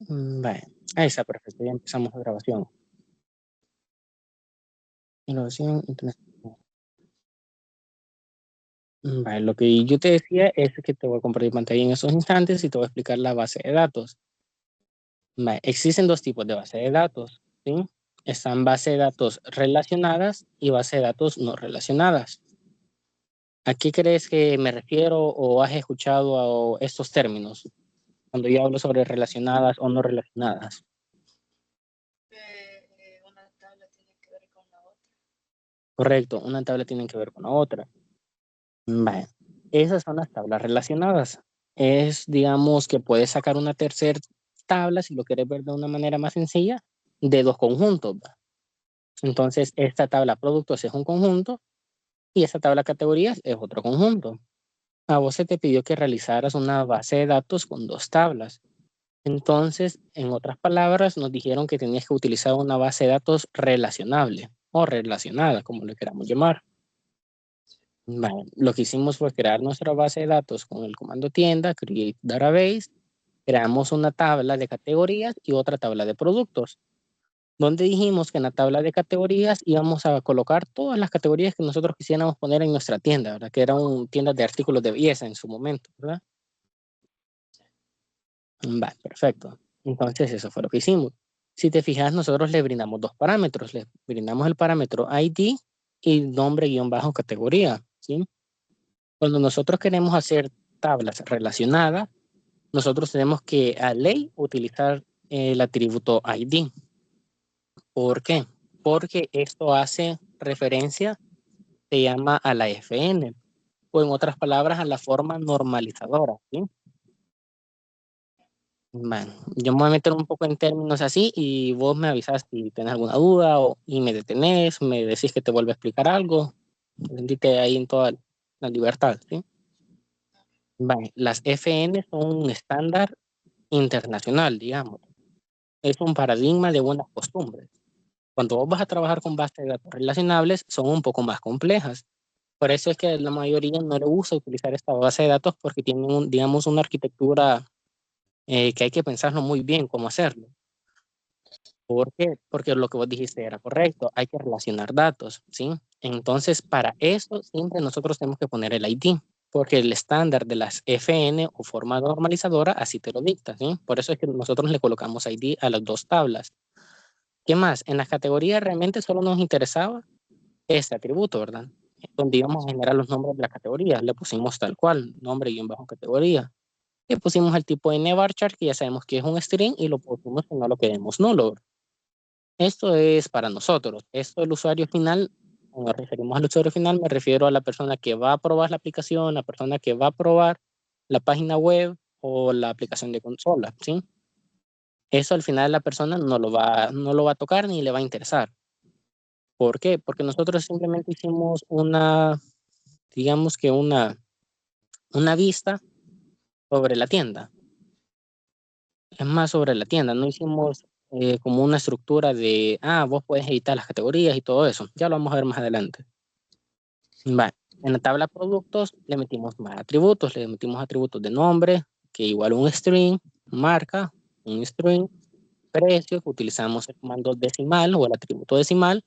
Vale, ahí está perfecto, ya empezamos la grabación. Grabación internacional. Vale, lo que yo te decía es que te voy a compartir pantalla en esos instantes y te voy a explicar la base de datos. Vale, existen dos tipos de base de datos, ¿sí? Están base de datos relacionadas y base de datos no relacionadas. ¿A qué crees que me refiero o has escuchado a estos términos cuando yo hablo sobre relacionadas o no relacionadas? Una tabla tiene que ver con la otra. Correcto, una tabla tiene que ver con la otra. Vale, esas son las tablas relacionadas. Es, digamos, que puedes sacar una tercera tabla, si lo quieres ver de una manera más sencilla, de dos conjuntos, ¿va? Entonces, esta tabla productos es un conjunto y esta tabla categorías es otro conjunto. A vos se te pidió que realizaras una base de datos con dos tablas. Entonces, en otras palabras, nos dijeron que tenías que utilizar una base de datos relacionable o relacionada, como le queramos llamar. Vale, lo que hicimos fue crear nuestra base de datos con el comando tienda, create database, creamos una tabla de categorías y otra tabla de productos, donde dijimos que en la tabla de categorías íbamos a colocar todas las categorías que nosotros quisiéramos poner en nuestra tienda, ¿verdad? Que era una tienda de artículos de belleza en su momento, ¿verdad? Vale, perfecto. Entonces eso fue lo que hicimos. Si te fijas, nosotros le brindamos dos parámetros. Le brindamos el parámetro ID y nombre guión bajo categoría, ¿sí? Cuando nosotros queremos hacer tablas relacionadas, nosotros tenemos que a ley utilizar el atributo ID. ¿Por qué? Porque esto hace referencia, se llama a la FN, o en otras palabras, a la forma normalizadora, ¿sí? Bueno, yo me voy a meter un poco en términos así y vos me avisas si tenés alguna duda y me detenés, me decís que te vuelvo a explicar algo, sentite ahí en toda la libertad, ¿sí? Vale, las FN son un estándar internacional, digamos. Es un paradigma de buenas costumbres. Cuando vos vas a trabajar con bases de datos relacionables, son un poco más complejas. Por eso es que la mayoría no le gusta utilizar esta base de datos porque tienen, digamos, una arquitectura que hay que pensarlo muy bien cómo hacerlo. ¿Por qué? Porque lo que vos dijiste era correcto, hay que relacionar datos, ¿sí? Entonces, para eso siempre nosotros tenemos que poner el ID, porque el estándar de las FN o forma normalizadora así te lo dicta, ¿sí? Por eso es que nosotros le colocamos ID a las dos tablas. ¿Qué más? En las categorías realmente solo nos interesaba este atributo, ¿verdad? Donde íbamos a generar los nombres de la categoría. Le pusimos tal cual, nombre y bajo categoría. Le pusimos el tipo de varchar, que ya sabemos que es un string, y lo pusimos que no lo queremos nulo. Esto es para nosotros. Esto el usuario final, cuando nos referimos al usuario final, me refiero a la persona que va a probar la aplicación, la persona que va a probar la página web o la aplicación de consola, ¿sí? Eso al final la persona no lo va a tocar ni le va a interesar. ¿Por qué? Porque nosotros simplemente hicimos una, digamos que una vista sobre la tienda. Es más sobre la tienda, no hicimos como una estructura de, vos puedes editar las categorías y todo eso. Ya lo vamos a ver más adelante. Vale. En la tabla productos le metimos más atributos, le metimos atributos de nombre, que igual un string, marca, un string, precio, que utilizamos el comando decimal o el atributo decimal,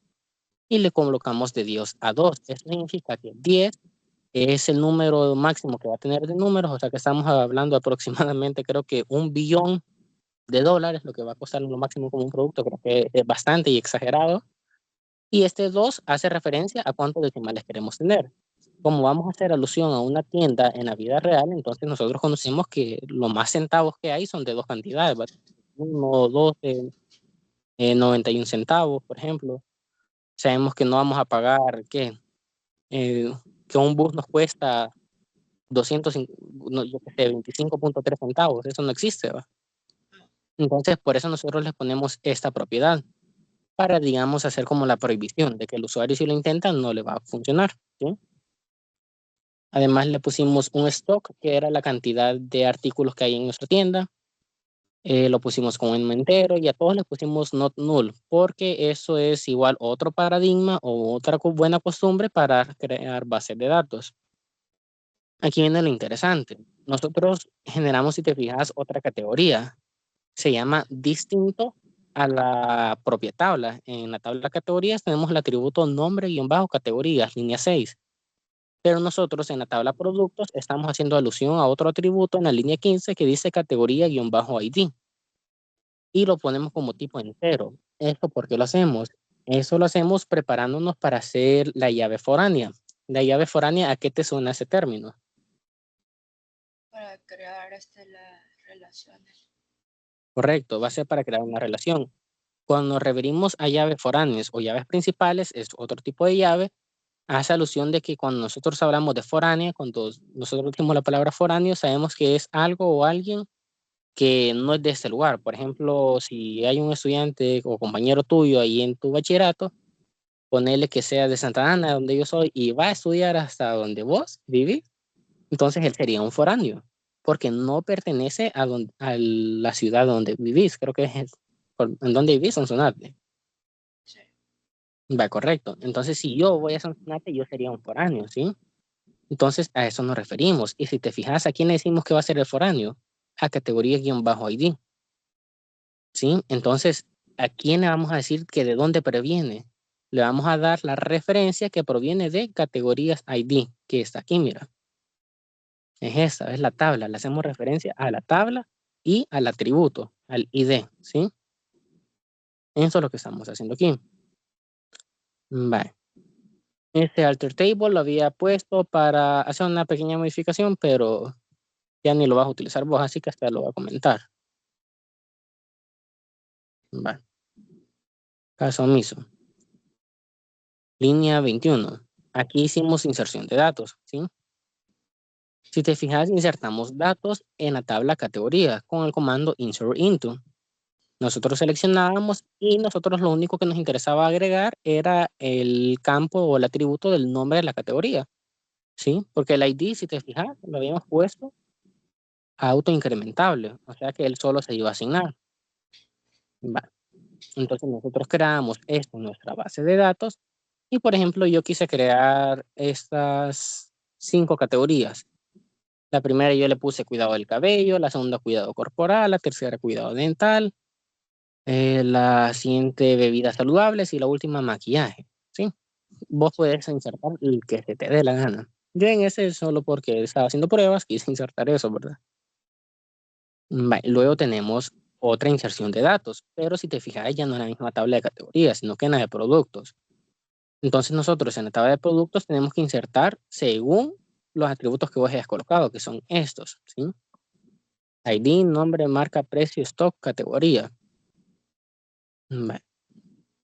y le colocamos de 10 a 2. Eso significa que 10 es el número máximo que va a tener de números, o sea que estamos hablando aproximadamente, creo que $1 billón, lo que va a costar lo máximo como un producto, creo que es bastante y exagerado. Y este 2 hace referencia a cuántos decimales queremos tener. Como vamos a hacer alusión a una tienda en la vida real, entonces nosotros conocemos que los más centavos que hay son de dos cantidades, ¿verdad? 1, 12, 91 centavos, por ejemplo. Sabemos que no vamos a pagar, ¿qué? Eh, que un bus nos cuesta 200, no, yo qué sé, 25.3 centavos, eso no existe, ¿va? Entonces, por eso nosotros les ponemos esta propiedad, para, digamos, hacer como la prohibición de que el usuario si lo intenta no le va a funcionar, ¿sí? Además le pusimos un stock, que era la cantidad de artículos que hay en nuestra tienda. Lo pusimos con un entero y a todos les pusimos not null, porque eso es igual otro paradigma o otra buena costumbre para crear bases de datos. Aquí viene lo interesante. Nosotros generamos, si te fijas, otra categoría. se llama distinto a la propia tabla. En la tabla de categorías tenemos el atributo nombre-categorías, línea 6. Pero nosotros en la tabla productos estamos haciendo alusión a otro atributo en la línea 15 que dice categoría-ID. Y lo ponemos como tipo entero. ¿Esto por qué lo hacemos? Eso lo hacemos preparándonos para hacer la llave foránea. La llave foránea, ¿a qué te suena ese término? Para crear las relaciones. Correcto, va a ser para crear una relación. Cuando nos referimos a llaves foráneas o llaves principales, es otro tipo de llave. Hace alusión de que cuando nosotros hablamos de foránea, cuando nosotros decimos la palabra foráneo, sabemos que es algo o alguien que no es de ese lugar. Por ejemplo, si hay un estudiante o compañero tuyo ahí en tu bachillerato, ponele que sea de Santa Ana, donde yo soy, y va a estudiar hasta donde vos vivís, entonces él sería un foráneo, porque no pertenece a la ciudad donde vivís. Creo que es en donde vivís, en Sonsonate. Sí. Va, correcto. Entonces, si yo voy a Sonsonate, yo sería un foráneo, ¿sí? Entonces, a eso nos referimos. Y si te fijas, ¿a quién le decimos que va a ser el foráneo? A categoría-ID, ¿sí? Entonces, ¿a quién le vamos a decir que de dónde proviene? Le vamos a dar la referencia que proviene de categorías ID, que está aquí, mira. Es esa, es la tabla. Le hacemos referencia a la tabla y al atributo, al ID, ¿sí? Eso es lo que estamos haciendo aquí. Vale. Este alter table lo había puesto para hacer una pequeña modificación, pero ya ni lo vas a utilizar vos, así que hasta lo voy a comentar. Vale. Caso omiso. Línea 21. Aquí hicimos inserción de datos, ¿sí? Si te fijas, insertamos datos en la tabla categoría con el comando insert into. Nosotros seleccionábamos y nosotros lo único que nos interesaba agregar era el campo o el atributo del nombre de la categoría, ¿sí? Porque el ID, si te fijas, lo habíamos puesto autoincrementable, o sea que él solo se iba a asignar. Vale. Entonces nosotros creamos esto en nuestra base de datos y, por ejemplo, yo quise crear estas 5 categorías. La primera yo le puse cuidado del cabello, la segunda cuidado corporal, la tercera cuidado dental, la siguiente bebidas saludables y la última maquillaje, ¿sí? Vos puedes insertar el que se te dé la gana. Yo en ese solo porque estaba haciendo pruebas quise insertar eso, ¿verdad? Luego tenemos otra inserción de datos, pero si te fijas ya no es la misma tabla de categorías, sino que en la de productos. Entonces nosotros en la tabla de productos tenemos que insertar según los atributos que vos hayas colocado, que son estos, ¿sí? ID, nombre, marca, precio, stock, categoría. Vale.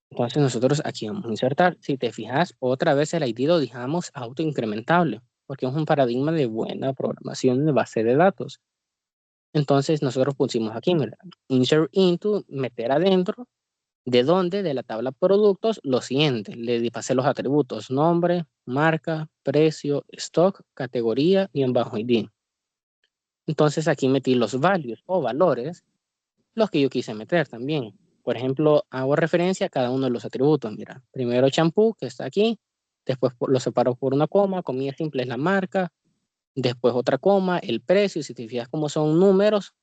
Entonces nosotros aquí vamos a insertar. Si te fijas, otra vez el ID lo dejamos autoincrementable, porque es un paradigma de buena programación de base de datos. Entonces nosotros pusimos aquí, mira, insert into, meter adentro, ¿de dónde? De la tabla productos, lo siguiente. Le pasé los atributos, nombre, marca, precio, stock, categoría y en bajo ID. Entonces aquí metí los values o valores, los que yo quise meter también. Por ejemplo, hago referencia a cada uno de los atributos. Mira, primero champú, que está aquí, después lo separo por una coma, comida simple es la marca, después otra coma, el precio, si te fijas cómo son números,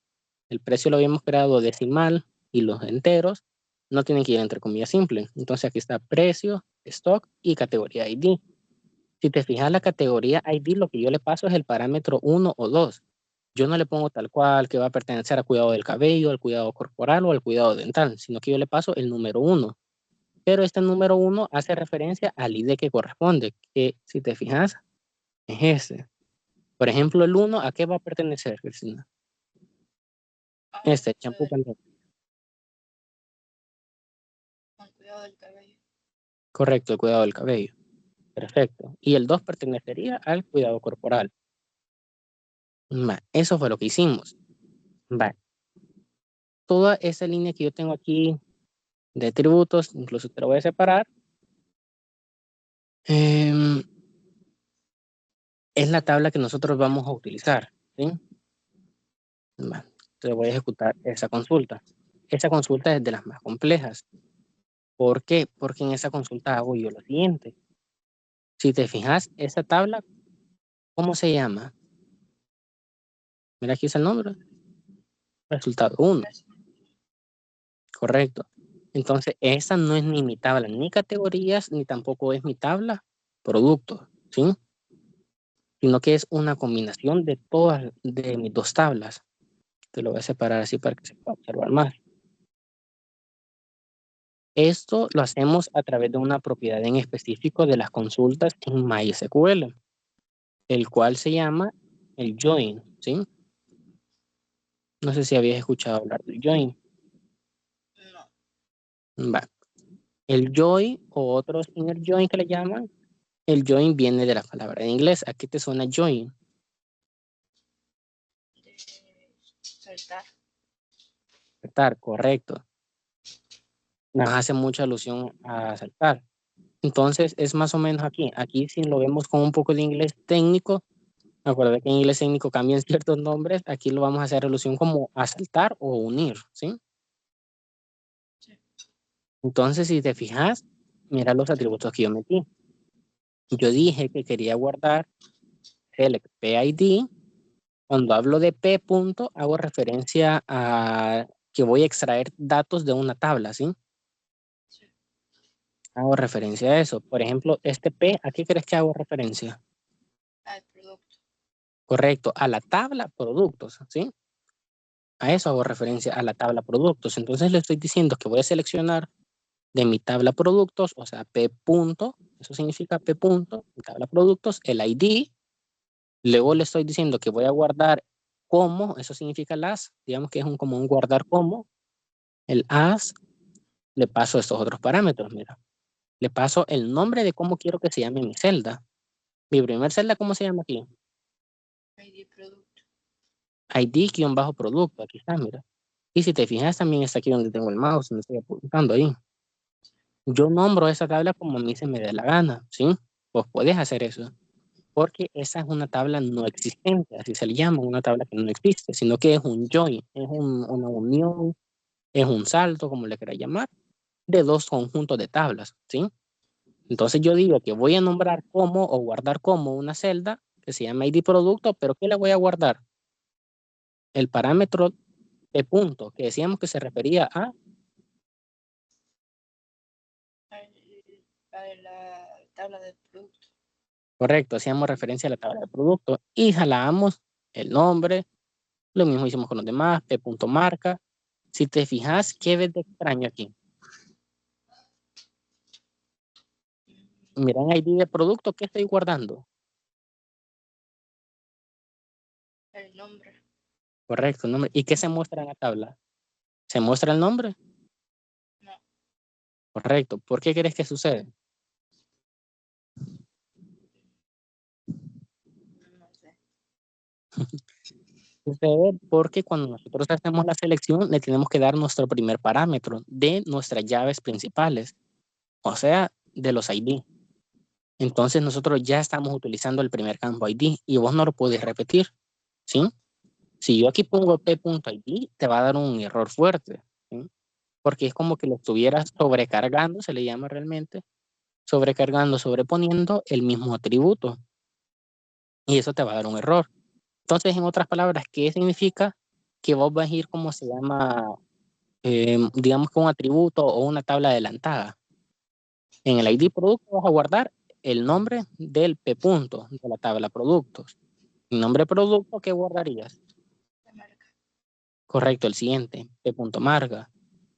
el precio lo habíamos creado decimal y los enteros no tienen que ir entre comillas simples. Entonces aquí está precio, stock y categoría ID. Si te fijas la categoría ID, lo que yo le paso es el parámetro 1 o 2. Yo no le pongo tal cual que va a pertenecer al cuidado del cabello, al cuidado corporal o al cuidado dental, sino que yo le paso el número 1. Pero este número 1 hace referencia al ID que corresponde, que si te fijas es ese. Por ejemplo, el 1, ¿a qué va a pertenecer, Cristina? Este, champú candela. Con cuidado del cabello. Correcto, el cuidado del cabello. Perfecto. Y el 2 pertenecería al cuidado corporal. Eso fue lo que hicimos. Va. Toda esa línea que yo tengo aquí de tributos, incluso te lo voy a separar, em, es la tabla que nosotros vamos a utilizar, ¿sí? Te voy a ejecutar esa consulta. Esa consulta es de las más complejas. ¿Por qué? Porque en esa consulta hago yo lo siguiente. Si te fijas, esa tabla, ¿cómo se llama? Mira aquí está el nombre. Resultado 1. Correcto. Entonces, esa no es ni mi tabla, ni categorías, ni tampoco es mi tabla productos, ¿sí? Sino que es una combinación de todas de mis dos tablas. Te lo voy a separar así para que se pueda observar más. Esto lo hacemos a través de una propiedad en específico de las consultas en MySQL, el cual se llama el join, ¿sí? No sé si habías escuchado hablar del join. No, Va. El join o otros inner join que le llaman, el join viene de la palabra en inglés. ¿A qué te suena join? de saltar. Saltar, correcto. Nos hace mucha alusión a saltar. Entonces, es más o menos aquí. Aquí, si lo vemos con un poco de inglés técnico, acuérdate que en inglés técnico cambian ciertos nombres. Aquí lo vamos a hacer alusión como a saltar o unir, ¿sí? Sí. Entonces, si te fijas, mira los atributos que yo metí. Yo dije que quería guardar select PID. Cuando hablo de P punto, hago referencia a que voy a extraer datos de una tabla, ¿sí? Sí. Hago referencia a eso. Por ejemplo, este P, ¿a qué crees que hago referencia? Al producto. Correcto, a la tabla productos, ¿sí? A eso hago referencia, a la tabla productos. Entonces le estoy diciendo que voy a seleccionar de mi tabla productos, o sea, P punto, eso significa P punto, mi tabla productos, el ID. Luego le estoy diciendo que voy a guardar como, eso significa las, digamos que es como un guardar como, el as, le paso estos otros parámetros, mira. Le paso el nombre de cómo quiero que se llame mi celda. Mi primer celda, ¿cómo se llama aquí? ID producto. ID-producto, aquí está, mira. Y si te fijas, también está aquí donde tengo el mouse, me estoy apuntando ahí. Yo nombro esa tabla como a mí se me dé la gana, ¿sí? Vos podés hacer eso, porque esa es una tabla no existente, así se le llama, una tabla que no existe, sino que es un join, es una unión, es un salto, como le quieras llamar, de dos conjuntos de tablas, ¿sí? Entonces yo digo que voy a nombrar como o guardar como una celda que se llama ID producto, pero ¿qué le voy a guardar? El parámetro de punto, que decíamos que se refería a, A la tabla de producto. correcto, hacíamos referencia a la tabla de producto y jalamos el nombre, lo mismo hicimos con los demás, p punto marca. Si te fijas, ¿qué ves de extraño aquí? Mira en ID de producto, ¿qué estoy guardando? El nombre. Correcto, nombre. ¿Y qué se muestra en la tabla? ¿Se muestra el nombre? No, Correcto. ¿Por qué crees que sucede? no sé. Sucede porque cuando nosotros hacemos la selección, le tenemos que dar nuestro primer parámetro de nuestras llaves principales, o sea, de los ID. Entonces nosotros ya estamos utilizando el primer campo ID y vos no lo puedes repetir, ¿sí? Si yo aquí pongo p.id, te va a dar un error fuerte, ¿sí? Porque es como que lo estuvieras sobrecargando, se le llama realmente, sobrecargando, sobreponiendo el mismo atributo. Y eso te va a dar un error. Entonces, en otras palabras, ¿qué significa? Que vos vas a ir como se llama, digamos que un atributo o una tabla adelantada. En el ID producto vas a guardar el nombre del P punto de la tabla productos. El nombre producto, ¿qué guardarías? La marca. Correcto, el siguiente, P punto marca.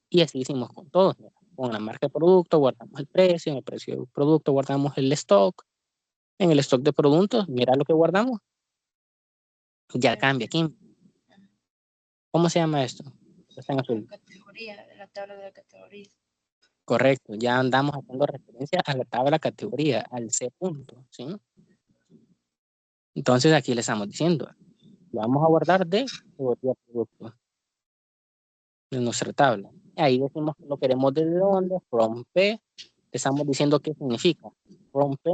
Y así hicimos con todos. Mira. Con la marca de producto guardamos el precio, en el precio del producto guardamos el stock, en el stock de productos, mira lo que guardamos, ya El, cambia aquí. ¿Cómo se llama esto? Está en la azul. categoría, la tabla de la categoría. Correcto, ya andamos haciendo referencia a la tabla categoría, al C punto, ¿sí? Entonces aquí le estamos diciendo, lo vamos a guardar de categoría producto, de nuestra tabla. Ahí decimos que lo queremos desde dónde, from P, le estamos diciendo qué significa. From P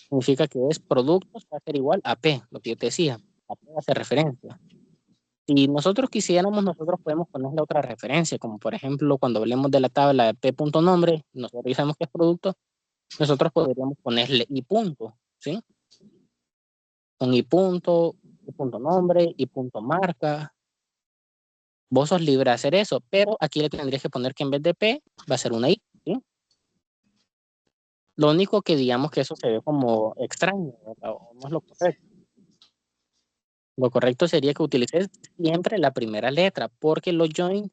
significa que es productos va a ser igual a P, lo que yo te decía, a P hace referencia. Si nosotros quisiéramos, nosotros podemos ponerle otra referencia, como por ejemplo cuando hablemos de la tabla de P punto nombre, nosotros sabemos que es producto, nosotros podríamos ponerle I punto, ¿sí? Un I punto nombre, I punto marca, Vos sos libre de hacer eso, pero aquí le tendrías que poner que en vez de P va a ser una I, ¿sí? Lo único que digamos que eso se ve como extraño, ¿verdad? O no es lo Sí. correcto. Lo correcto sería que utilices siempre la primera letra, porque los join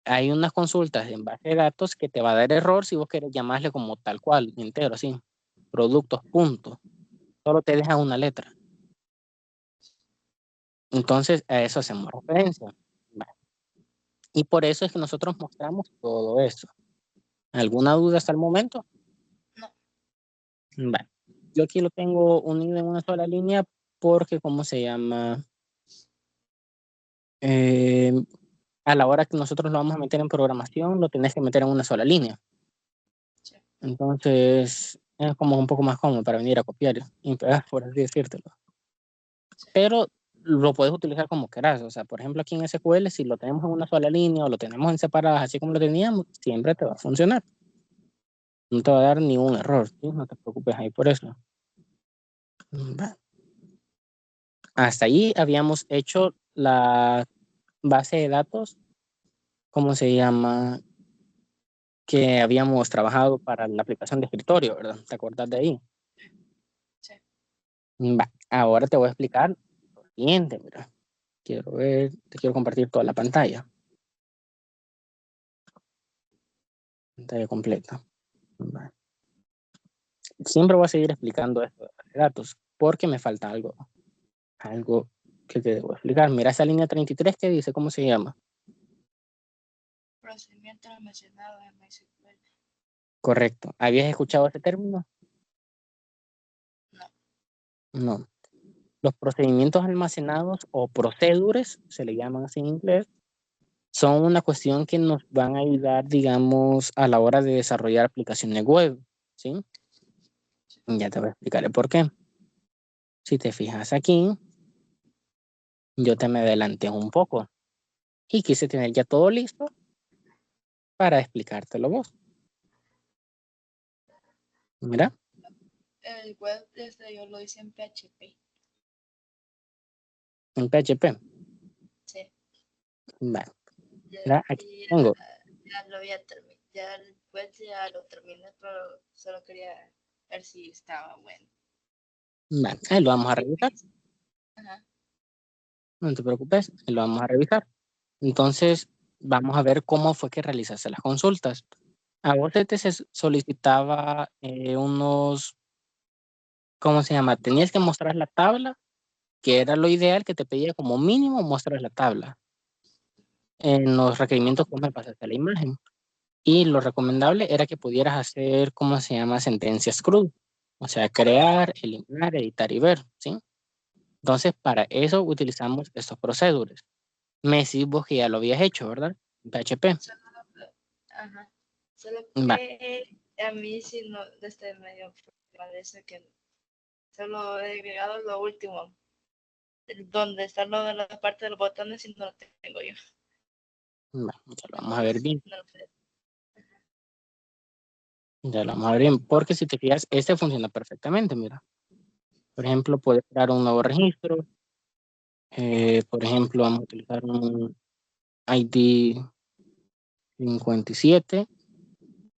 hay unas consultas en base de datos que te va a dar error si vos querés llamarle como tal cual, entero, así, productos, punto. Solo te deja una letra. Entonces, a eso hacemos referencia. Va. Y por eso es que nosotros mostramos todo eso. ¿Alguna duda hasta el momento? No. Va. Yo aquí lo tengo unido en una sola línea porque, ¿cómo se llama? Eh, a la hora que nosotros lo vamos a meter en programación, lo tenés que meter en una sola línea. Sí. Entonces, es como un poco más cómodo para venir a copiar y pegar, por así decírtelo. Sí. Pero lo puedes utilizar como quieras. O sea, por ejemplo, aquí en SQL, si lo tenemos en una sola línea o lo tenemos en separadas, así como lo teníamos, siempre te va a funcionar. No te va a dar ningún error, ¿sí? No te preocupes ahí por eso. Va. Hasta ahí habíamos hecho la base de datos, ¿cómo se llama? Que habíamos trabajado para la aplicación de escritorio, ¿verdad? ¿Te acuerdas de ahí? Sí. Va. Ahora te voy a explicar lo siguiente, mira. Quiero ver, te quiero compartir toda la pantalla. Pantalla completa. Va. Siempre voy a seguir explicando esto de base de datos porque me falta algo que te debo explicar. Mira esa línea 33 que dice, ¿cómo se llama? Procedimiento almacenado en MySQL. Correcto. ¿Habías escuchado ese término? No. No. Los procedimientos almacenados o procedures, se le llaman así en inglés, son una cuestión que nos van a ayudar, digamos, a la hora de desarrollar aplicaciones web, ¿sí? Ya te voy a explicar el por qué. Si te fijas aquí, yo te me adelanté un poco y quise tener ya todo listo para explicártelo vos. Mira, El web yo lo hice en PHP. en PHP. Sí. Vale, Ya, mira, aquí y tengo. ya lo había terminado. Ya el web ya lo terminé, pero solo quería ver si estaba bueno. Vale, ahí lo vamos a Y revisar. pues, ajá. No te preocupes, ahí lo vamos a revisar. Entonces, vamos a ver cómo fue que realizaste las consultas. A vos se solicitaba unos, ¿cómo se llama? Tenías que mostrar la tabla, que era lo ideal que te pedía como mínimo mostrar la tabla. En los requerimientos, pues me pasaste la imagen. Y lo recomendable era que pudieras hacer, ¿cómo se llama? Sentencias CRUD. O sea, crear, eliminar, editar y ver, ¿sí? Entonces, para eso utilizamos estos procedures. Me decís vos que ya lo habías hecho, ¿verdad? PHP. Solo, ajá. Solo Va, que a mí sí no, desde medio problema de eso que solo he agregado lo último, donde está lo de la parte de los botones y no lo tengo yo. va, ya lo No vamos a lo, ver bien. no lo sé. Ya lo vamos a ver bien. Porque si te fijas, este funciona perfectamente, mira. Por ejemplo, puedes crear un nuevo registro. Por ejemplo, vamos a utilizar un ID 57.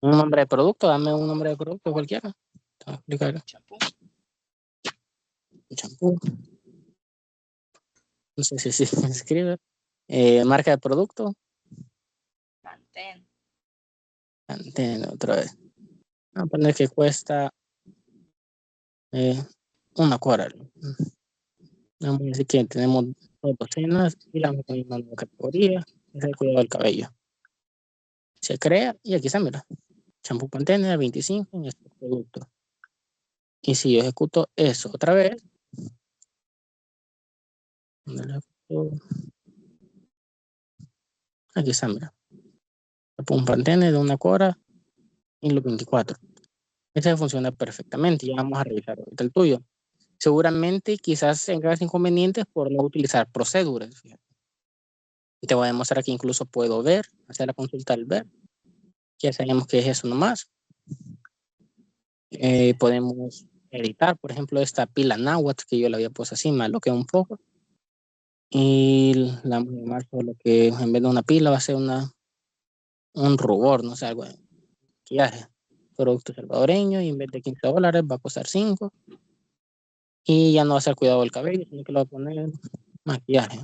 Un nombre de producto, dame un nombre de producto cualquiera. Te voy a explicar. Champú, Champú. No sé si se escribe. Marca de producto. mantén, Antena, otra vez. Vamos a poner que cuesta eh, una cuadra. Vamos a decir que tenemos dos docenas y la vamos a poner una nueva categoría. Es el cuidado del cabello. Se crea y aquí está, mira. Champú Pantene 25 en este producto. Y si yo ejecuto eso otra vez, ¿dónde lo ejecuto? Aquí está, mira. Champú Pantene de una cuadra y los 24. Ese funciona perfectamente. Ya vamos a revisar ahorita el tuyo. Seguramente quizás tengas inconvenientes por no utilizar proceduras. Fíjate. Y te voy a demostrar que incluso puedo ver, hacer la consulta al ver. Ya sabemos que es eso nomás. Podemos editar, por ejemplo, esta pila náhuatl que yo la había puesto así, me bloqueo un poco. Y la vamos a llamar solo que en vez de una pila va a ser un rubor, no sé, algo de maquillaje. Producto salvadoreño y en vez de $15 va a costar 5. Y ya no va a ser cuidado del cabello, sino que le voy a poner maquillaje.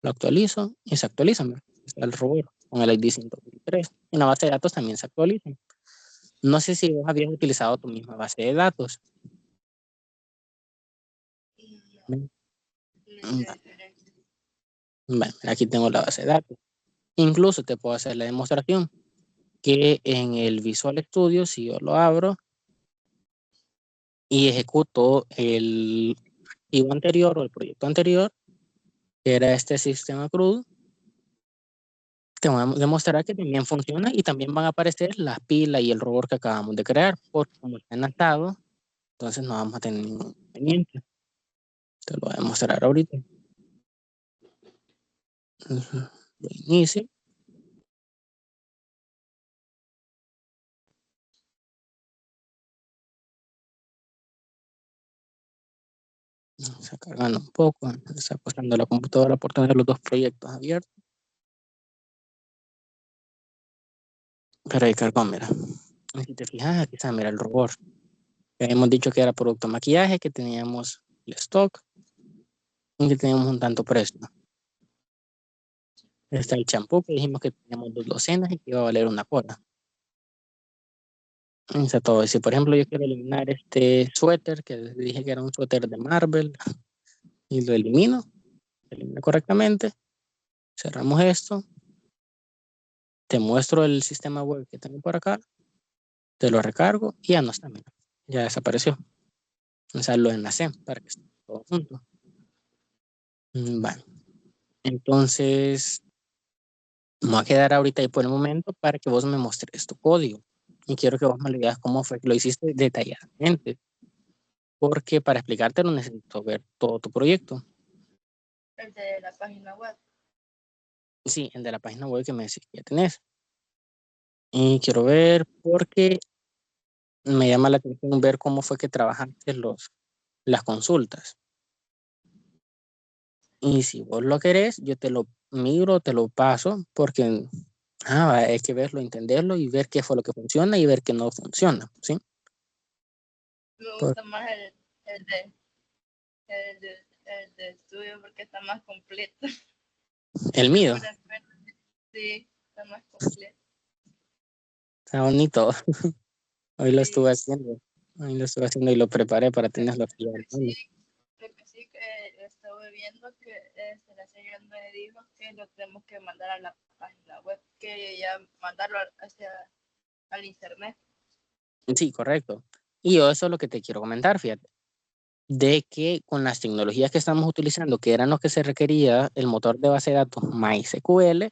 Lo actualizo y se actualiza, ¿no? Está el rubor con el ID 123. En la base de datos también se actualiza. No sé si vos habías utilizado tu misma base de datos. Y no, Mm, es va- diferente. Bueno, aquí tengo la base de datos. Incluso te puedo hacer la demostración que en el Visual Studio, si yo lo abro y ejecuto el archivo anterior o el proyecto anterior, que era este sistema crudo, te voy a demostrar que también funciona y también van a aparecer las pilas y el robot que acabamos de crear, porque como están atados, entonces no vamos a tener ningún inconveniente. Te lo voy a demostrar ahorita. Ujú. Lo inicio. Está cargando un poco, está pasando la computadora por tener los dos proyectos abiertos. Pero ahí cargó, mira. Y si te fijas, aquí está, mira el robot. Ya hemos dicho que era producto maquillaje, que teníamos el stock y que teníamos un tanto precio. Está el champú que dijimos que teníamos 2 docenas y que iba a valer una cola. Está todo. Si por ejemplo yo quiero eliminar este suéter, que les dije que era un suéter de Marvel, y lo elimino, se elimina correctamente. Cerramos esto. Te muestro el sistema web que tengo por acá. Te lo recargo y ya no está, mira. Ya desapareció. O sea, lo enlacé para que esté todo junto. Vale. Entonces, me voy a quedar ahorita ahí por el momento para que vos me muestres tu código. Y quiero que vos me digas cómo fue que lo hiciste detalladamente. Porque para explicártelo necesito ver todo tu proyecto. El de la página web. Sí, el de la página web que me decís que ya tenés. Y quiero ver porque me llama la atención ver cómo fue que trabajaste las consultas. Y si vos lo querés, yo te lo miro, te lo paso, porque hay que verlo, entenderlo y ver qué fue lo que funciona y ver qué no funciona, ¿sí? Me Por gusta más el de, el de estudio porque está más completo. el Me mío, pone sí, está más completo. está bonito. Hoy lo Sí, estuve haciendo. Hoy lo estuve haciendo y lo preparé para lo tenerlo aquí. que sí, lo que sí que estuve viendo que la señora me dijo que lo tenemos que mandar a la página web, que ya mandarlo hacia al internet. Sí, correcto. Y yo eso es lo que te quiero comentar, fíjate, de que con las tecnologías que estamos utilizando, que eran lo que se requería, el motor de base de datos MySQL,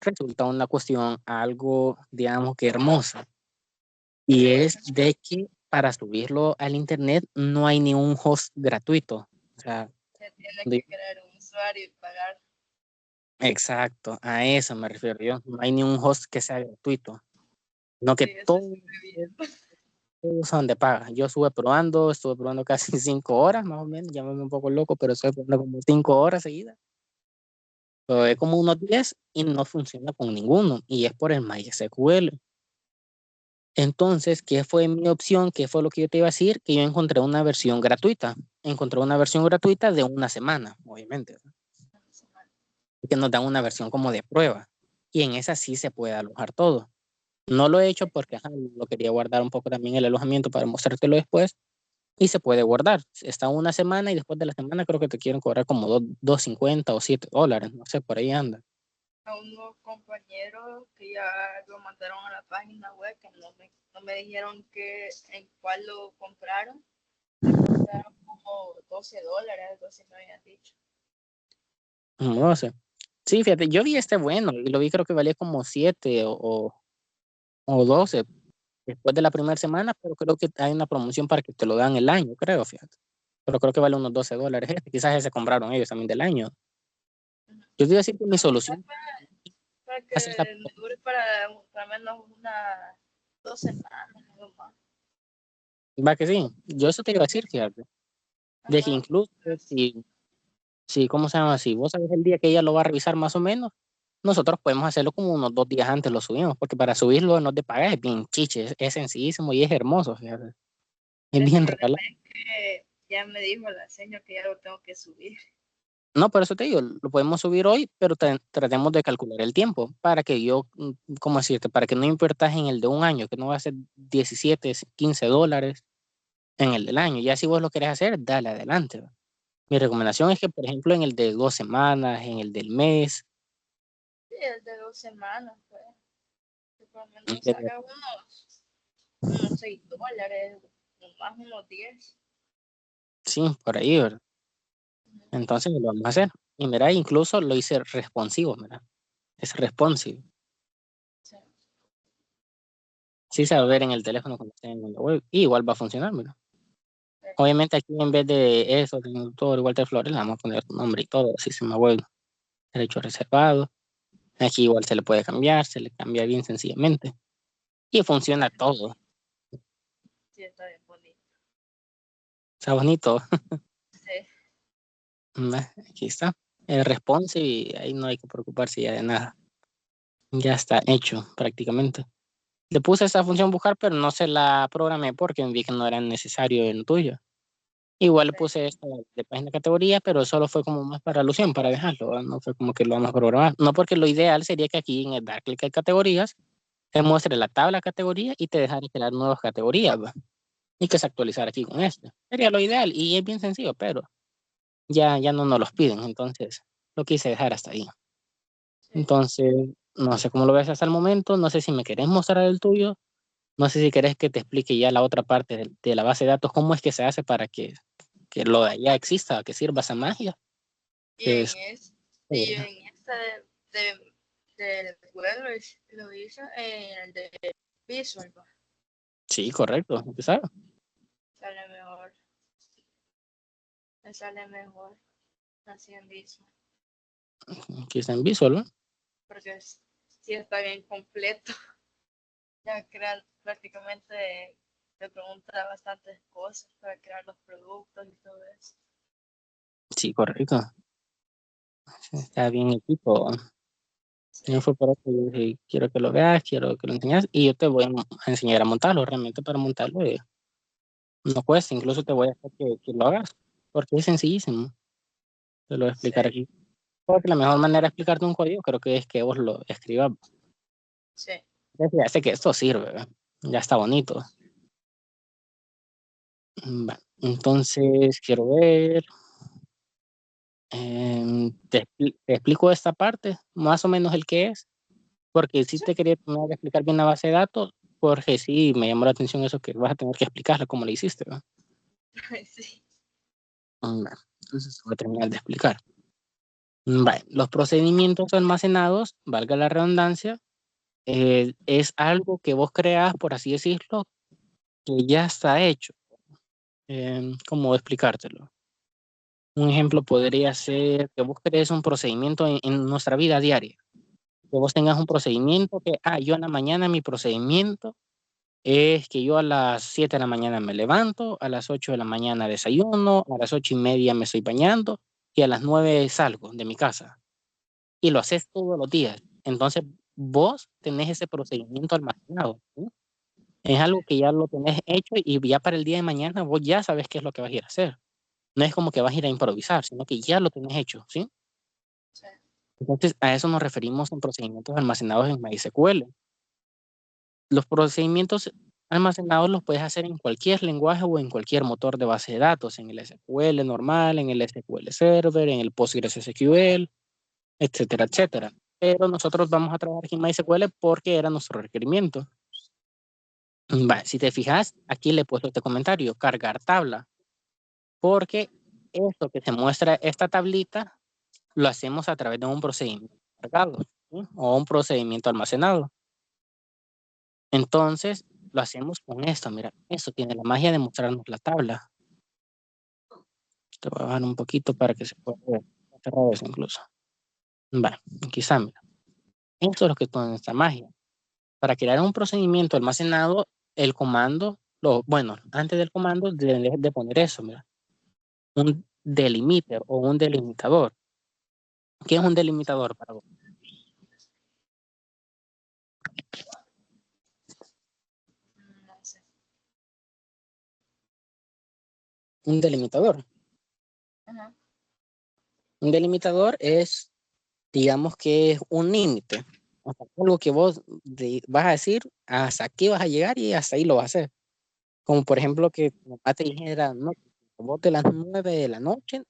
resulta una cuestión algo, digamos que hermosa. Y es de que para subirlo al internet no hay ni un host gratuito. O sea, Se tiene de- que crear un usuario y pagar. exacto, a eso me refiero yo. No hay ni un host que sea gratuito, no que Sí, eso todos estuve viendo. son de paga. Yo estuve probando casi 5 horas más o menos, llámame un poco loco, pero estoy probando como 5 horas seguidas. Probé como unos 10 y no funciona con ninguno, y es por el MySQL. Entonces, ¿qué fue mi opción? ¿Qué fue lo que yo te iba a decir? Que yo encontré una versión gratuita. Encontré una versión gratuita de una semana, obviamente, ¿verdad? Que nos dan una versión como de prueba. Y en esa sí se puede alojar todo. No lo he hecho porque lo quería guardar un poco también el alojamiento para mostrártelo después. Y se puede guardar. Está una semana y después de la semana creo que te quieren cobrar como 2.50 o $7. No sé, por ahí anda. A unos compañeros que ya lo mandaron a la página web, que no me dijeron que en cuál lo compraron, le costaron como $12, 12 me habían dicho. No sé. Sí, fíjate, yo vi este bueno y lo vi creo que valía como 7 o 12 después de la primera semana, pero creo que hay una promoción para que te lo dan el año, creo, fíjate. Pero creo que vale unos $12. Quizás ese compraron ellos también del año. Yo te iba a decir que mi No, quizás solución para es esta. que me dure para menos unas 2 semanas, algo más. Va que sí. Yo eso te iba a decir, fíjate. De que Ajá, incluso pero sí, si Sí, ¿cómo se llama? Si vos sabés el día que ella lo va a revisar más o menos, nosotros podemos hacerlo como unos 2 días antes lo subimos, porque para subirlo no te pagas, es bien chiche, es sencillísimo y es hermoso, fíjate. Es El bien problema regalado. es que ya me dijo la señora que ya lo tengo que subir. No, por eso te digo, lo podemos subir hoy, pero tratemos de calcular el tiempo para que yo, ¿cómo decirte? Para que no inviertas en el de un año, que no va a ser 17, $15 en el del año. Ya si vos lo querés hacer, dale adelante, ¿va? Mi recomendación es que, por ejemplo, en el de 2 semanas, en el del mes, Sí, es de 2 semanas, pues. Que por lo menos eh, haga unos $6, más unos 10. sí, por ahí, ¿verdad? Entonces lo vamos a hacer. Y mira, incluso lo hice responsivo, mira. Es responsive. Sí, Sí se va a ver en el teléfono cuando esté en la web. Y igual va a funcionar, mira. sí, Obviamente aquí en vez de eso, de doctor Walter Flores, le vamos a poner tu nombre y todo, sistema web, derecho reservado. Aquí igual se le puede cambiar, se le cambia bien sencillamente. Y funciona todo. sí, está bien bonito. Está bonito. Sí, Aquí está. El responsive y ahí no hay que preocuparse ya de nada. Ya está hecho prácticamente. Le puse esa función buscar, pero no se la programé porque vi que no era necesario en el tuyo. Igual le sí. puse esta de página categoría, pero solo fue como más para alusión, para dejarlo, ¿verdad? No fue como que lo vamos a programar. No, porque lo ideal sería que aquí en el dar clic en categorías, te muestre la tabla categoría y te dejara crear nuevas categorías, ¿va? Y que se actualizara aquí con este. Sería lo ideal y es bien sencillo, pero ya no nos los piden, entonces lo quise dejar hasta ahí. Sí. Entonces, no sé cómo lo ves hasta el momento, no sé si me querés mostrar el tuyo, no sé si querés que te explique ya la otra parte de la base de datos, cómo es que se hace para que lo de allá exista, que sirva esa magia. Y Que es, y en esta del web lo hizo en el de Visual, pues. sí, correcto, ¿sabes? Sale mejor, me sale mejor así en Visual, Aquí está en Visual, ¿no? porque sí está bien completo. Ya crear prácticamente te pregunta bastantes cosas para crear los productos y todo eso. Sí, correcto. Está bien equipo. Sí, Yo fue por eso que yo dije, quiero que lo veas, quiero que lo enseñes y yo te voy a enseñar a montarlo. Realmente para montarlo no cuesta, incluso te voy a hacer que lo hagas, porque es sencillísimo. Te lo voy a sí, explicar aquí. Porque la mejor manera de explicarte un código creo que es que vos lo escribas. sí. Ya sé que esto sirve, ¿verdad? Ya está bonito. Va, entonces, quiero ver. Te explico esta parte, más o menos el que es, porque sí Sí. te quería terminar de explicar bien la base de datos, porque sí me llamó la atención eso que vas a tener que explicarlo como lo hiciste, ¿verdad? Sí. Va, entonces voy a terminar de explicar. Va, los procedimientos almacenados, valga la redundancia, es algo que vos creas, por así decirlo, que ya está hecho. ¿Cómo explicártelo? Un ejemplo podría ser que vos crees un procedimiento en nuestra vida diaria. Que vos tengas un procedimiento que, yo en la mañana mi procedimiento es que yo a las 7 de la mañana me levanto, a las 8 de la mañana desayuno, a las 8:30 me estoy bañando y a las 9 salgo de mi casa. Y lo haces todos los días. Entonces, vos tenés ese procedimiento almacenado, ¿sí? Es algo que ya lo tenés hecho y ya para el día de mañana vos ya sabes qué es lo que vas a ir a hacer. No es como que vas a ir a improvisar, sino que ya lo tenés hecho, ¿sí? Sí. Entonces, a eso nos referimos en procedimientos almacenados en MySQL. Los procedimientos almacenados los puedes hacer en cualquier lenguaje o en cualquier motor de base de datos, en el SQL normal, en el SQL Server, en el PostgreSQL, etcétera, etcétera. Pero nosotros vamos a trabajar aquí en MySQL porque era nuestro requerimiento. Si te fijas, aquí le he puesto este comentario, cargar tabla, porque esto que se muestra, esta tablita, lo hacemos a través de un procedimiento cargado, ¿sí? O un procedimiento almacenado. Entonces, lo hacemos con esto, mira, esto tiene la magia de mostrarnos la tabla. Te voy a bajar un poquito para que se pueda ver. Cerrado eso incluso. Vale, aquí está, mira. Esto es lo que tiene esta magia. Para crear un procedimiento almacenado, el comando, bueno, antes del comando debes de poner eso, mira. delimiter o un delimitador. ¿Qué es un delimitador para vos? No sé. Un delimitador. Ajá. Un delimitador es, digamos que es un límite. O sea, algo que vos vas a decir, hasta aquí vas a llegar y hasta ahí lo vas a hacer. Como por ejemplo que tu mamá te dijera, no, vos de las 9 de la noche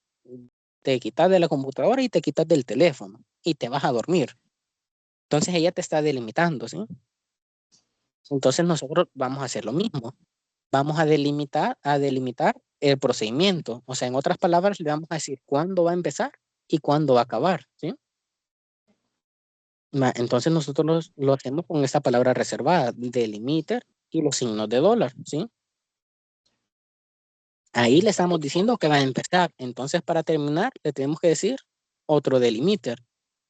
te quitas de la computadora y te quitas del teléfono y te vas a dormir. Entonces ella te está delimitando, ¿sí? Entonces nosotros vamos a hacer lo mismo. Vamos a delimitar el procedimiento. O sea, en otras palabras, le vamos a decir cuándo va a empezar y cuándo va a acabar, ¿sí? Entonces nosotros lo hacemos con esta palabra reservada, delimiter y los signos de dólar, ¿sí? Ahí le estamos diciendo que va a empezar. Entonces, para terminar, le tenemos que decir otro delimiter.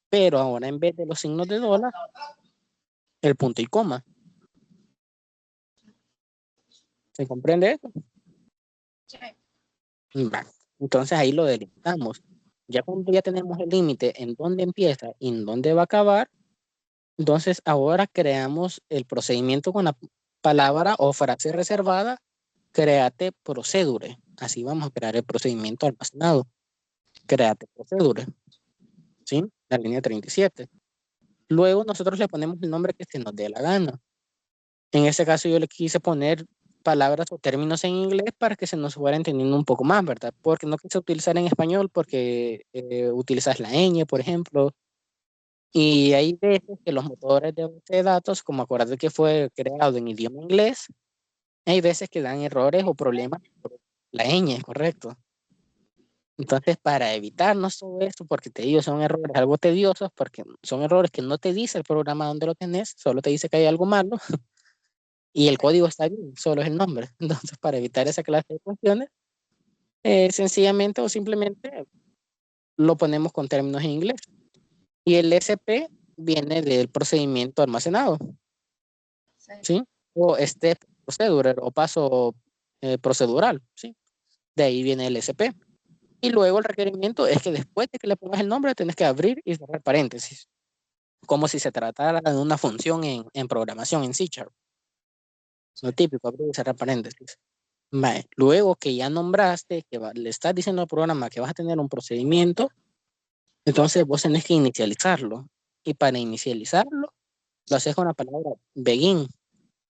Pero ahora en vez de los signos de dólar, el punto y coma. ¿Se comprende eso? Sí. Va. Entonces ahí lo delimitamos. Ya cuando ya tenemos el límite en dónde empieza y en dónde va a acabar, entonces ahora creamos el procedimiento con la palabra o frase reservada, créate procedure. Así vamos a crear el procedimiento almacenado. Créate procedure, ¿sí? La línea 37. Luego nosotros le ponemos el nombre que se nos dé la gana. En este caso yo le quise poner palabras o términos en inglés para que se nos fuera entendiendo un poco más, ¿verdad? Porque no quise utilizar en español porque utilizas la ñ, por ejemplo, y hay veces que los motores de base de datos, como acuérdate que fue creado en idioma inglés, hay veces que dan errores o problemas por la ñ, correcto. Entonces, para evitarnos todo eso, porque te digo, son errores algo tediosos, porque son errores que no te dice el programa dónde lo tenés, solo te dice que hay algo malo, y el código está bien, solo es el nombre. Entonces, para evitar esa clase de cuestiones, sencillamente o simplemente lo ponemos con términos en inglés. Y el SP viene del procedimiento almacenado, Sí. ¿sí? O step procedure o paso procedural, ¿sí? De ahí viene el SP. Y luego el requerimiento es que después de que le pongas el nombre, tienes que abrir y cerrar paréntesis, como si se tratara de una función en programación en C#. Lo típico, abrir y cerrar paréntesis. Vale. Luego que ya nombraste, que le estás diciendo al programa que vas a tener un procedimiento, entonces vos tenés que inicializarlo. Y para inicializarlo, lo haces con la palabra begin,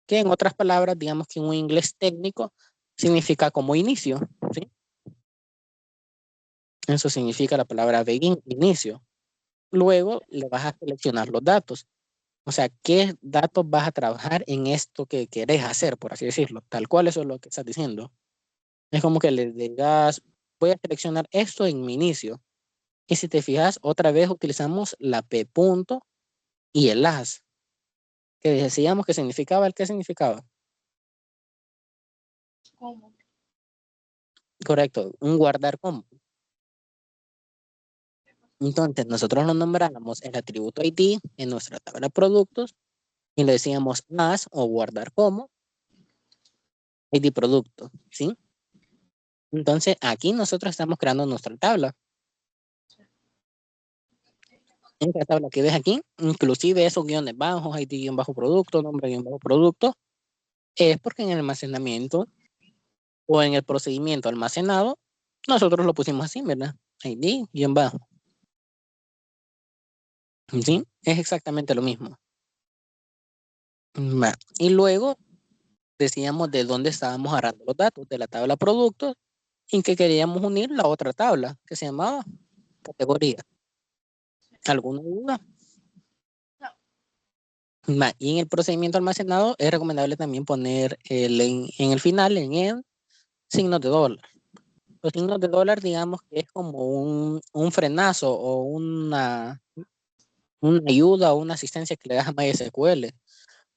que en otras palabras, digamos que en un inglés técnico, significa como inicio, ¿sí? Eso significa la palabra begin, inicio. Luego le vas a seleccionar los datos. O sea, ¿qué datos vas a trabajar en esto que querés hacer, por así decirlo? Tal cual eso es lo que estás diciendo. Es como que le digas, voy a seleccionar esto en mi inicio. Y si te fijas, otra vez utilizamos la P punto y el as, que decíamos que significaba, ¿el qué significaba? ¿Cómo? Correcto, un guardar como. Entonces, nosotros lo nombramos el atributo ID en nuestra tabla de productos y le decíamos as o guardar como ID producto, ¿sí? Entonces, aquí nosotros estamos creando nuestra tabla. En esta tabla que ves aquí, inclusive esos guiones bajos, ID guión bajo producto, nombre guión bajo producto, es porque en el almacenamiento o en el procedimiento almacenado, nosotros lo pusimos así, ¿verdad? ID guión bajo. ¿Sí? Es exactamente lo mismo. Y luego decíamos de dónde estábamos agarrando los datos, de la tabla productos, y que queríamos unir la otra tabla que se llamaba categoría. ¿Alguna duda? No. Y en el procedimiento almacenado es recomendable también poner en el final, en el signos de dólar. Los signos de dólar, digamos que es como un frenazo o una ayuda o una asistencia que le das a MySQL.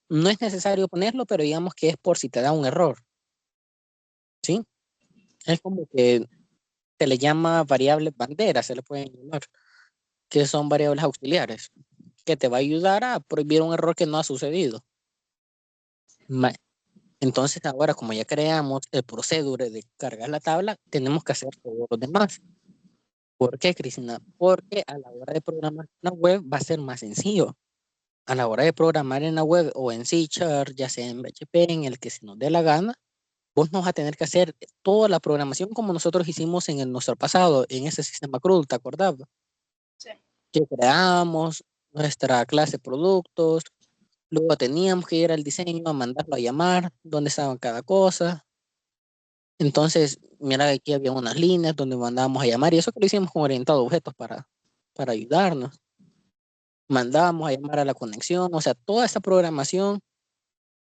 No es necesario ponerlo, pero digamos que es por si te da un error, ¿sí? Es como que se le llama variables banderas, se le pueden llamar, que son variables auxiliares, que te va a ayudar a prohibir un error que no ha sucedido. Entonces ahora, como ya creamos el procedure de cargar la tabla, tenemos que hacer todo lo demás. ¿Por qué, Cristina? Porque a la hora de programar una web va a ser más sencillo. A la hora de programar en la web o en C#, ya sea en PHP, en el que se nos dé la gana, vos no vas a tener que hacer toda la programación como nosotros hicimos en nuestro pasado, en ese sistema CRUD, ¿te acordás? Sí. Que creamos nuestra clase de productos, luego teníamos que ir al diseño, a mandarlo a llamar, dónde estaba cada cosa. Entonces, mira, aquí había unas líneas donde mandábamos a llamar y eso que lo hicimos con orientado a objetos para ayudarnos. Mandábamos a llamar a la conexión, o sea, toda esa programación,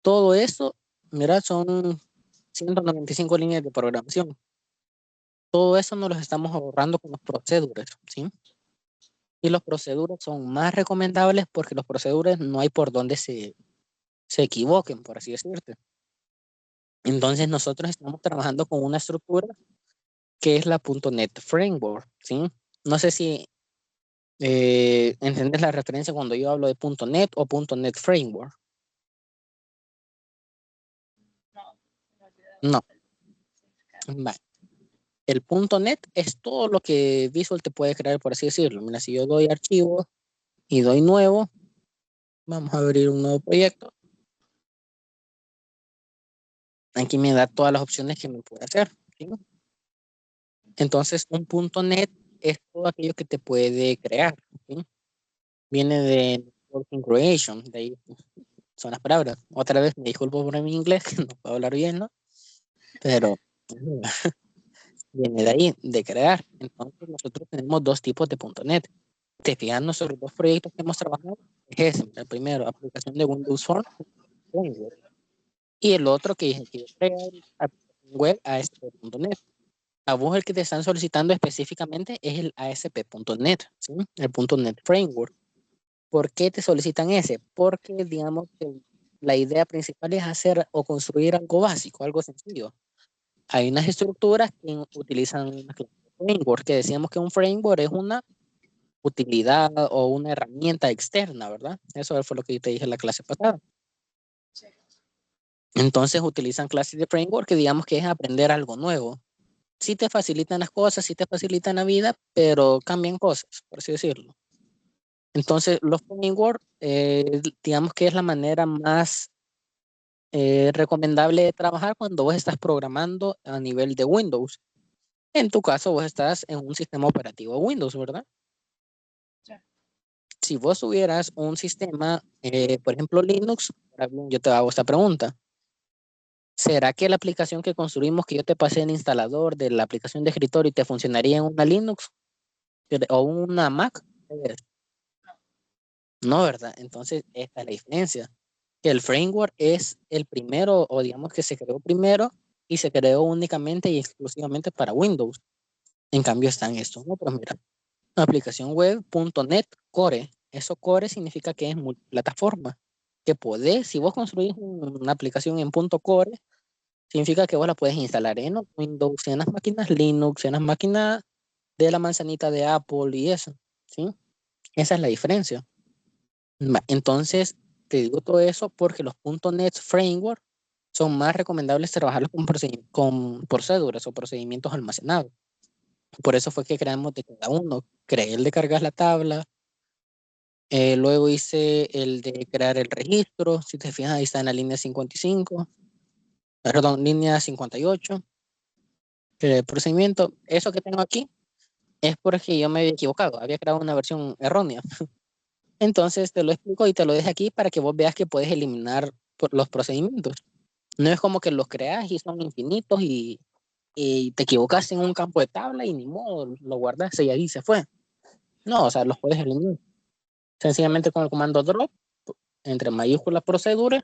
todo eso, mira, son 195 líneas de programación. Todo eso nos los estamos ahorrando con los procedures, ¿sí? Y los procedures son más recomendables porque los procedures no hay por donde se equivoquen, por así decirte. Entonces nosotros estamos trabajando con una estructura que es la .NET Framework, ¿sí? No sé si ¿entiendes la referencia cuando yo hablo de .NET o .NET Framework? No, me olvidé No. el significado. Va. El .NET es todo lo que Visual te puede crear, por así decirlo. Mira, si yo doy archivo y doy nuevo, vamos a abrir un nuevo proyecto. Aquí me da todas las opciones que me puede hacer, ¿sí? Entonces, un .NET es todo aquello que te puede crear, ¿sí? Viene de Networking Creation, de ahí son las palabras. Otra vez me disculpo por mi inglés, que no puedo hablar bien, ¿no? Pero viene de ahí, de crear. Entonces, nosotros tenemos dos tipos de .NET. Te fijas, nuestros dos proyectos que hemos trabajado es ese. El primero, aplicación de Windows Phone, Framework, y el otro que es el que crea aplicación web ASP.NET. A vos el que te están solicitando específicamente es el ASP.NET, ¿sí? El .NET Framework. ¿Por qué te solicitan ese? Porque, digamos, que la idea principal es hacer o construir algo básico, algo sencillo. Hay unas estructuras que utilizan una clase de framework, que decíamos que un framework es una utilidad o una herramienta externa, ¿verdad? Eso fue lo que yo te dije en la clase pasada. Sí. Entonces utilizan clases de framework que digamos que es aprender algo nuevo. Sí te facilitan las cosas, sí te facilitan la vida, pero cambian cosas, por así decirlo. Entonces los framework, digamos que es la manera más recomendable de trabajar cuando vos estás programando a nivel de Windows. En tu caso, vos estás en un sistema operativo Windows, ¿verdad? Sí. Si vos tuvieras un sistema, por ejemplo, Linux, yo te hago esta pregunta. ¿Será que la aplicación que construimos, que yo te pasé en el instalador de la aplicación de escritorio, te funcionaría en una Linux o una Mac? No, ¿verdad? Entonces, esta es la diferencia. Que el framework es el primero, o digamos que se creó primero y se creó únicamente y exclusivamente para Windows. En cambio, están estos otros, mira. Aplicación web .NET Core. Eso Core significa que es multiplataforma. Que podés, si vos construís una aplicación en .core, significa que vos la puedes instalar en Windows, en las máquinas Linux, en las máquinas de la manzanita de Apple y eso, ¿sí? Esa es la diferencia. Entonces, te digo todo eso porque los .NET Framework son más recomendables trabajarlos con proceduras o procedimientos almacenados. Por eso fue que creamos de cada uno. Creé el de cargar la tabla, luego hice el de crear el registro. Si te fijas, ahí está en la línea 55, perdón, línea 58. El procedimiento, eso que tengo aquí, es porque yo me había equivocado, había creado una versión errónea. Entonces te lo explico y te lo dejo aquí para que vos veas que puedes eliminar los procedimientos. No es como que los creas y son infinitos y te equivocaste en un campo de tabla y ni modo, lo guardaste y ahí se fue. No, o sea, los puedes eliminar. Sencillamente con el comando drop, entre mayúsculas procedure,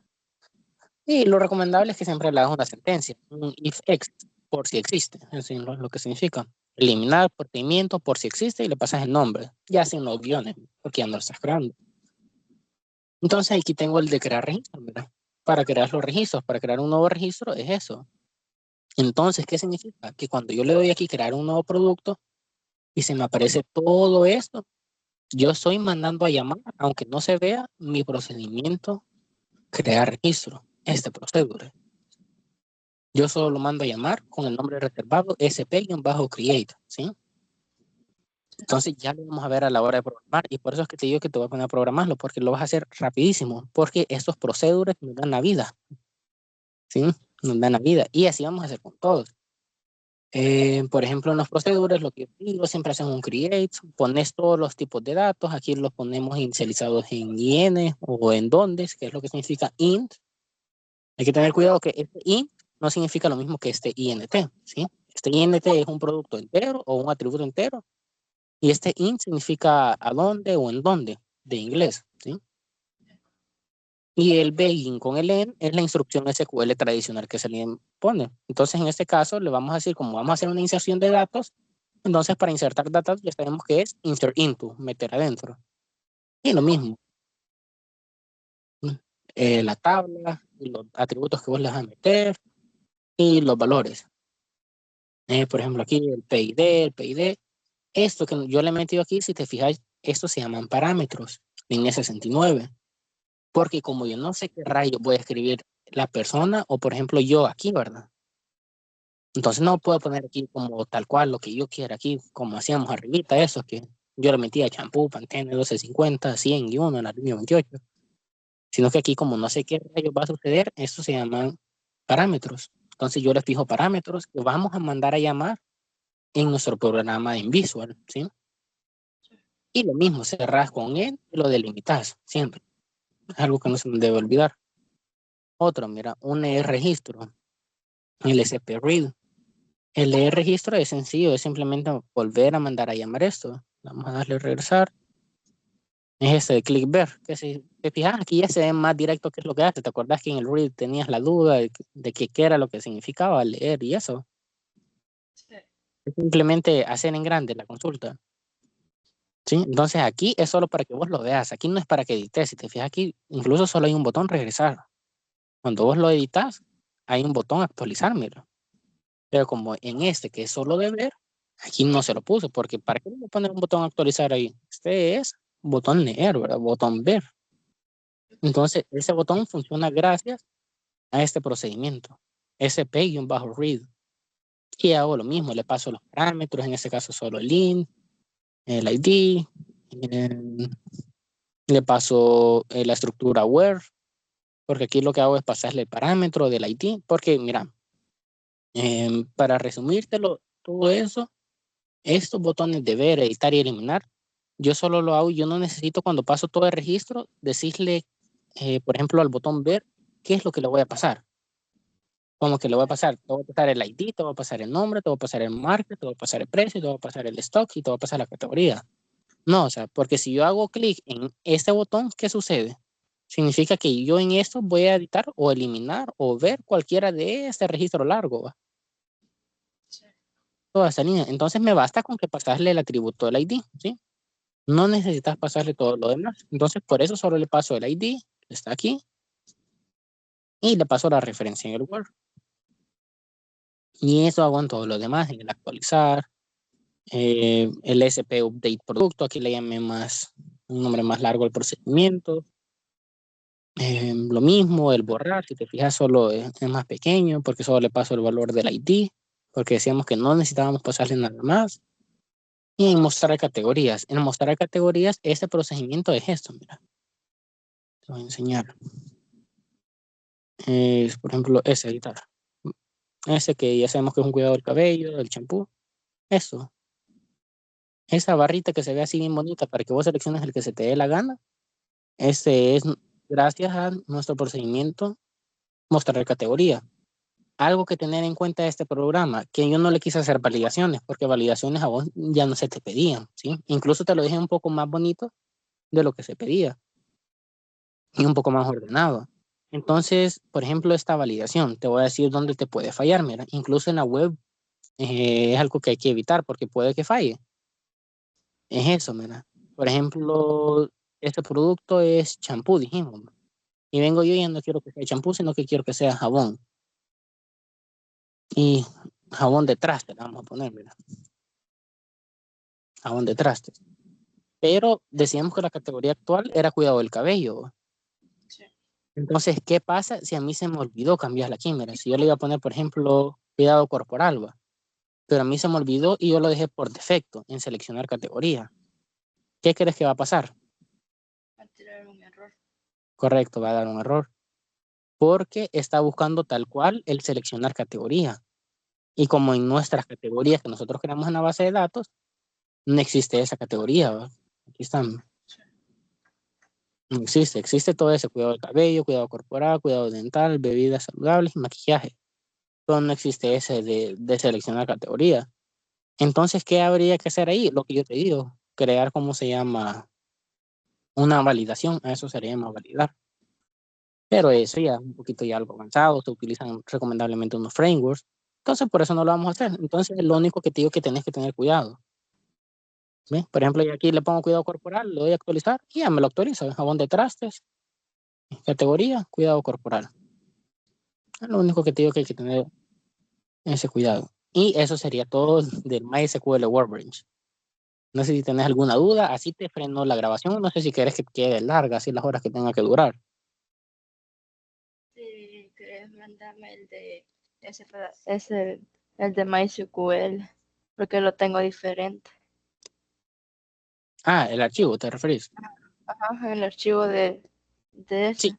y lo recomendable es que siempre le hagas una sentencia, un if ex, por si existe, es lo que significa. Eliminar procedimiento por si existe y le pasas el nombre, ya sin los guiones, porque ya no lo estás creando. Entonces aquí tengo el de crear registro, ¿verdad? Para crear los registros, para crear un nuevo registro es eso. Entonces, ¿qué significa? Que cuando yo le doy aquí crear un nuevo producto y se me aparece todo esto, yo estoy mandando a llamar, aunque no se vea, mi procedimiento crear registro, este procedure. Yo solo lo mando a llamar con el nombre reservado sp-create, ¿sí? Entonces ya lo vamos a ver a la hora de programar y por eso es que te digo que te voy a poner a programarlo porque lo vas a hacer rapidísimo porque estos procedures nos dan la vida, ¿sí? Nos dan la vida y así vamos a hacer con todos. Por ejemplo, en los procedures, lo que yo digo, siempre hacen un create, pones todos los tipos de datos, aquí los ponemos inicializados en IN o en donde, que es lo que significa int. Hay que tener cuidado que este int no significa lo mismo que este int, ¿sí? Este int es un producto entero o un atributo entero y este int significa a dónde o en dónde, de inglés, ¿sí? Y el begin con el en es la instrucción SQL tradicional que se le pone. Entonces, en este caso, le vamos a decir, como vamos a hacer una inserción de datos, entonces para insertar datos ya sabemos que es insert into, meter adentro. Y lo mismo, la tabla, y los atributos que vos le vas a meter y los valores. Por ejemplo, aquí el PID. Esto que yo le he metido aquí, si te fijas, estos se llaman parámetros en S69. Porque como yo no sé qué rayo voy a escribir la persona o, por ejemplo, yo aquí, ¿verdad? Entonces no puedo poner aquí como tal cual lo que yo quiera aquí, como hacíamos arribita, eso que yo le metía champú, Pantene, 1250, 100 y 1 en la línea 28. Sino que aquí como no sé qué rayos va a suceder, eso se llaman parámetros. Entonces yo le fijo parámetros que vamos a mandar a llamar en nuestro programa en Visual, ¿sí? Y lo mismo, cerrás con él y lo delimitas siempre. Es algo que no se me debe olvidar. Otro, mira, un registro, el SP-read. El registro es sencillo, es simplemente volver a mandar a llamar esto. Vamos a darle a regresar. Es este de click ver, que si te fijas aquí ya se ve más directo qué es lo que hace. ¿Te acordás que en el read tenías la duda de qué era lo que significaba leer y eso? Sí. Es simplemente hacer en grande la consulta. ¿Sí? Entonces aquí es solo para que vos lo veas. Aquí no es para que edites. Si te fijas aquí, incluso solo hay un botón regresar. Cuando vos lo editas, hay un botón actualizar, mira. Pero como en este que es solo de ver, aquí no se lo puso, porque ¿para qué le poner un botón actualizar ahí? Este es botón leer, ¿verdad? Botón ver. Entonces, ese botón funciona gracias a este procedimiento, SP-read. Y hago lo mismo, le paso los parámetros, en este caso solo el int, el ID, le paso la estructura where, porque aquí lo que hago es pasarle el parámetro del ID, porque mira, para resumírtelo todo eso, estos botones de ver, editar y eliminar, yo solo lo hago, yo no necesito cuando paso todo el registro decirle, por ejemplo, al botón ver, qué es lo que le voy a pasar. Como que le voy a pasar, te voy a pasar el ID, te voy a pasar el nombre, te voy a pasar el market, te voy a pasar el precio, te voy a pasar el stock y te voy a pasar la categoría. No, o sea, porque si yo hago clic en este botón, ¿qué sucede? Significa que yo en esto voy a editar o eliminar o ver cualquiera de este registro largo, ¿va? Sí. Toda esa línea. Entonces me basta con que pasarle el atributo del ID, ¿sí? No necesitas pasarle todo lo demás. Entonces por eso solo le paso el ID, está aquí, y le paso la referencia en el Word. Y eso hago en todo lo demás, en el actualizar, el SP Update Producto, aquí le llamé más, un nombre más largo al procedimiento. Lo mismo, el borrar, si te fijas, solo es más pequeño porque solo le paso el valor del ID, porque decíamos que no necesitábamos pasarle nada más. Y en mostrar categorías. En mostrar categorías, este procedimiento es esto, mira. Te voy a enseñar. Por ejemplo, ese editar. Ese que ya sabemos que es un cuidado del cabello, del champú. Eso. Esa barrita que se ve así bien bonita para que vos selecciones el que se te dé la gana. Ese es gracias a nuestro procedimiento mostrar categoría. Algo que tener en cuenta de este programa, que yo no le quise hacer validaciones, porque validaciones a vos ya no se te pedían, ¿sí? Incluso te lo dije un poco más bonito de lo que se pedía y un poco más ordenado. Entonces, por ejemplo, esta validación, te voy a decir dónde te puede fallar, mira, incluso en la web es algo que hay que evitar porque puede que falle. Es eso, mira. Por ejemplo, este producto es champú, dijimos, ¿no? Y vengo yo y ya no quiero que sea champú, sino que quiero que sea jabón. Y jabón de traste, le vamos a poner, mira, jabón de traste. Pero decíamos que la categoría actual era cuidado del cabello. Sí. Entonces, ¿qué pasa si a mí se me olvidó cambiar la quimera? Si yo le iba a poner, por ejemplo, cuidado corporal, ¿va? Pero a mí se me olvidó y yo lo dejé por defecto en seleccionar categoría. ¿Qué crees que va a pasar? Va a tirar un error. Correcto, va a dar un error. Porque está buscando tal cual el seleccionar categoría. Y como en nuestras categorías que nosotros creamos en la base de datos, no existe esa categoría, ¿va? Aquí están. No existe. Existe todo ese cuidado del cabello, cuidado corporal, cuidado dental, bebidas saludables y maquillaje. Pero no existe ese de seleccionar categoría. Entonces, ¿qué habría que hacer ahí? Lo que yo te digo, crear, ¿cómo se llama? Una validación. A eso se le llama validar. Pero eso ya es un poquito ya algo avanzado. Se utilizan recomendablemente unos frameworks. Entonces, por eso no lo vamos a hacer. Entonces, lo único que te digo es que tenés que tener cuidado. ¿Ves? Por ejemplo, yo aquí le pongo cuidado corporal, le doy a actualizar y ya me lo actualiza. Jabón de trastes, categoría, cuidado corporal. Es lo único que te digo que hay que tener ese cuidado. Y eso sería todo del MySQL Workbench. No sé si tenés alguna duda, así te frenó la grabación, no sé si quieres que quede larga, así las horas que tenga que durar. Si querés mandarme el de MySQL, porque lo tengo diferente. Ah, el archivo, ¿te referís? Ajá, el archivo de Sí, ese.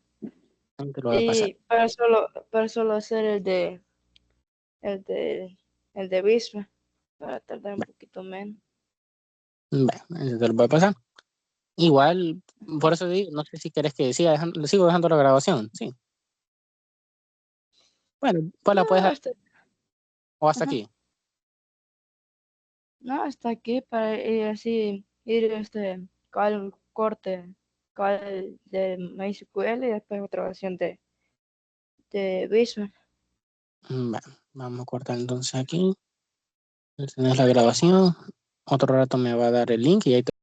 te lo voy a pasar. Y para solo hacer el de, el de Visma, para tardar un poquito menos. Bueno, te lo voy a pasar. Igual, por eso digo, no sé si querés que siga dejando, le sigo dejando la grabación, sí. Bueno, pues la puedes No, dejar, o hasta ajá, aquí. no, hasta aquí para ir así, ir cuál corte, cuál de MySQL y después otra versión de Visma. Bueno, vamos a cortar entonces aquí. Tenés la grabación. Otro rato me va a dar el link y ahí te